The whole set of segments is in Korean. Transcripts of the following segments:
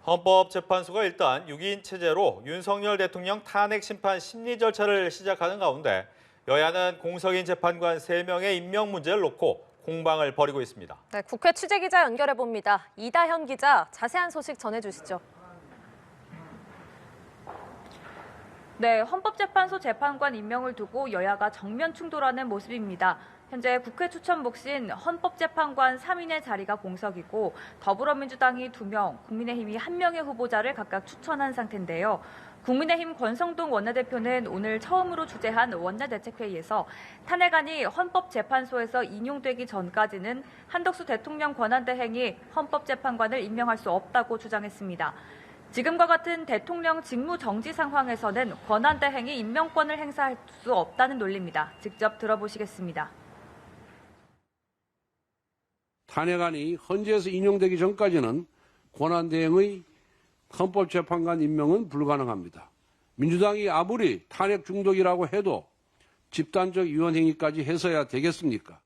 헌법재판소가 일단 6인 체제로 윤석열 대통령 탄핵 심판 심리 절차를 시작하는 가운데 여야는 공석인 재판관 3명의 임명 문제를 놓고 공방을 벌이고 있습니다. 네, 국회 취재기자 연결해봅니다. 이다현 기자, 자세한 소식 전해주시죠. 네, 헌법재판소 재판관 임명을 두고 여야가 정면 충돌하는 모습입니다. 현재 국회 추천 몫인 헌법재판관 3인의 자리가 공석이고 더불어민주당이 2명, 국민의힘이 1명의 후보자를 각각 추천한 상태인데요. 국민의힘 권성동 원내대표는 오늘 처음으로 주재한 원내대책회의에서 탄핵안이 헌법재판소에서 인용되기 전까지는 한덕수 대통령 권한대행이 헌법재판관을 임명할 수 없다고 주장했습니다. 지금과 같은 대통령 직무 정지 상황에서는 권한대행이 임명권을 행사할 수 없다는 논리입니다. 직접 들어보시겠습니다. 탄핵안이 헌재에서 인용되기 전까지는 권한대행의 헌법재판관 임명은 불가능합니다. 민주당이 아무리 탄핵 중독이라고 해도 집단적 위헌행위까지 해서야 되겠습니까?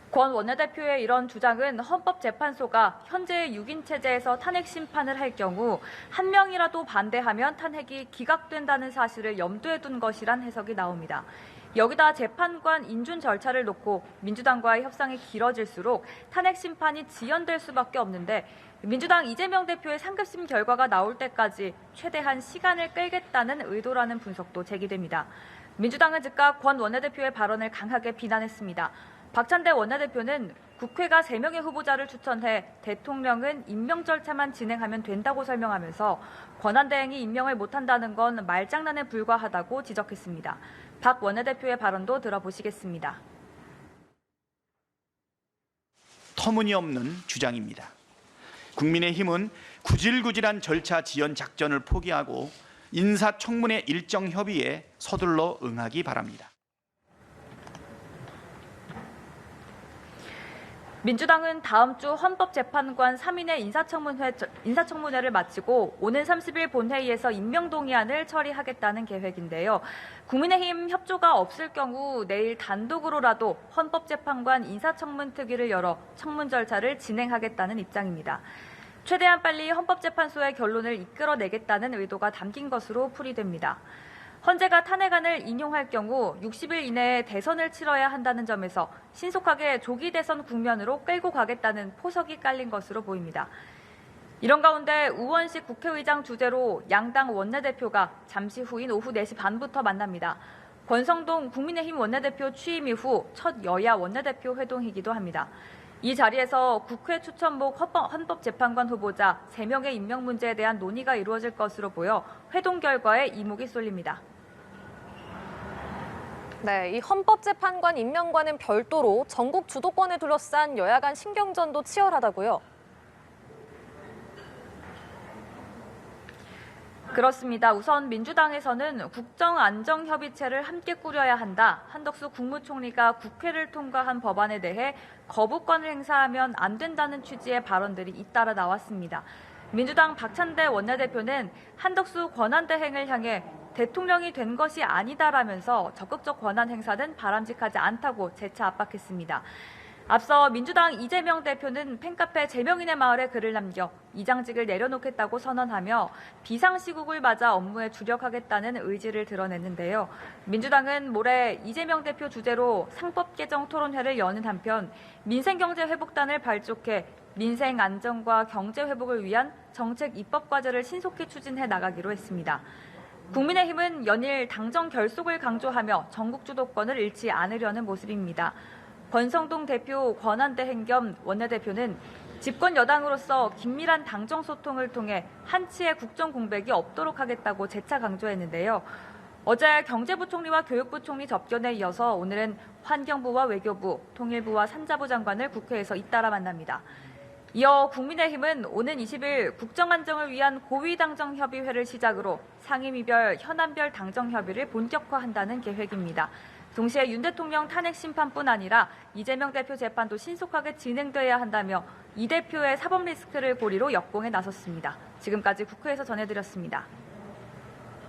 권 원내대표의 이런 주장은 헌법재판소가 현재의 6인 체제에서 탄핵 심판을 할 경우 1명이라도 반대하면 탄핵이 기각된다는 사실을 염두에 둔 것이란 해석이 나옵니다. 여기다 재판관 인준 절차를 놓고 민주당과의 협상이 길어질수록 탄핵 심판이 지연될 수밖에 없는데 민주당 이재명 대표의 상급심 결과가 나올 때까지 최대한 시간을 끌겠다는 의도라는 분석도 제기됩니다. 민주당은 즉각 권 원내대표의 발언을 강하게 비난했습니다. 박찬대 원내대표는 국회가 3명의 후보자를 추천해 대통령은 임명 절차만 진행하면 된다고 설명하면서 권한대행이 임명을 못한다는 건 말장난에 불과하다고 지적했습니다. 박 원내대표의 발언도 들어보시겠습니다. 터무니없는 주장입니다. 국민의힘은 구질구질한 절차 지연 작전을 포기하고 인사청문회 일정 협의에 서둘러 응하기 바랍니다. 민주당은 다음 주 헌법재판관 3인의 인사청문회를 마치고 오는 30일 본회의에서 임명동의안을 처리하겠다는 계획인데요. 국민의힘 협조가 없을 경우 내일 단독으로라도 헌법재판관 인사청문특위를 열어 청문 절차를 진행하겠다는 입장입니다. 최대한 빨리 헌법재판소의 결론을 이끌어내겠다는 의도가 담긴 것으로 풀이됩니다. 헌재가 탄핵안을 인용할 경우 60일 이내에 대선을 치러야 한다는 점에서 신속하게 조기 대선 국면으로 끌고 가겠다는 포석이 깔린 것으로 보입니다. 이런 가운데 우원식 국회의장 주재로 양당 원내대표가 잠시 후인 오후 4시 반부터 만납니다. 권성동 국민의힘 원내대표 취임 이후 첫 여야 원내대표 회동이기도 합니다. 이 자리에서 국회 추천목 헌법재판관 후보자 3명의 임명 문제에 대한 논의가 이루어질 것으로 보여 회동 결과에 이목이 쏠립니다. 네, 이 헌법재판관 임명과는 별도로 전국 주도권을 둘러싼 여야 간 신경전도 치열하다고요? 그렇습니다. 우선 민주당에서는 국정안정협의체를 함께 꾸려야 한다. 한덕수 국무총리가 국회를 통과한 법안에 대해 거부권을 행사하면 안 된다는 취지의 발언들이 잇따라 나왔습니다. 민주당 박찬대 원내대표는 한덕수 권한대행을 향해 대통령이 된 것이 아니다라면서 적극적 권한 행사는 바람직하지 않다고 재차 압박했습니다. 앞서 민주당 이재명 대표는 팬카페 제명인의 마을에 글을 남겨 이장직을 내려놓겠다고 선언하며 비상시국을 맞아 업무에 주력하겠다는 의지를 드러냈는데요. 민주당은 모레 이재명 대표 주재로 상법 개정 토론회를 여는 한편 민생경제회복단을 발족해 민생 안정과 경제 회복을 위한 정책 입법 과제를 신속히 추진해 나가기로 했습니다. 국민의힘은 연일 당정 결속을 강조하며 전국 주도권을 잃지 않으려는 모습입니다. 권성동 대표 권한대행 겸 원내대표는 집권 여당으로서 긴밀한 당정 소통을 통해 한치의 국정 공백이 없도록 하겠다고 재차 강조했는데요. 어제 경제부총리와 교육부총리 접견에 이어서 오늘은 환경부와 외교부, 통일부와 산자부 장관을 국회에서 잇따라 만납니다. 이어 국민의힘은 오는 20일 국정안정을 위한 고위당정협의회를 시작으로 상임위별, 현안별 당정협의를 본격화한다는 계획입니다. 동시에 윤 대통령 탄핵 심판뿐 아니라 이재명 대표 재판도 신속하게 진행돼야 한다며 이 대표의 사법 리스크를 고리로 역공에 나섰습니다. 지금까지 국회에서 전해드렸습니다.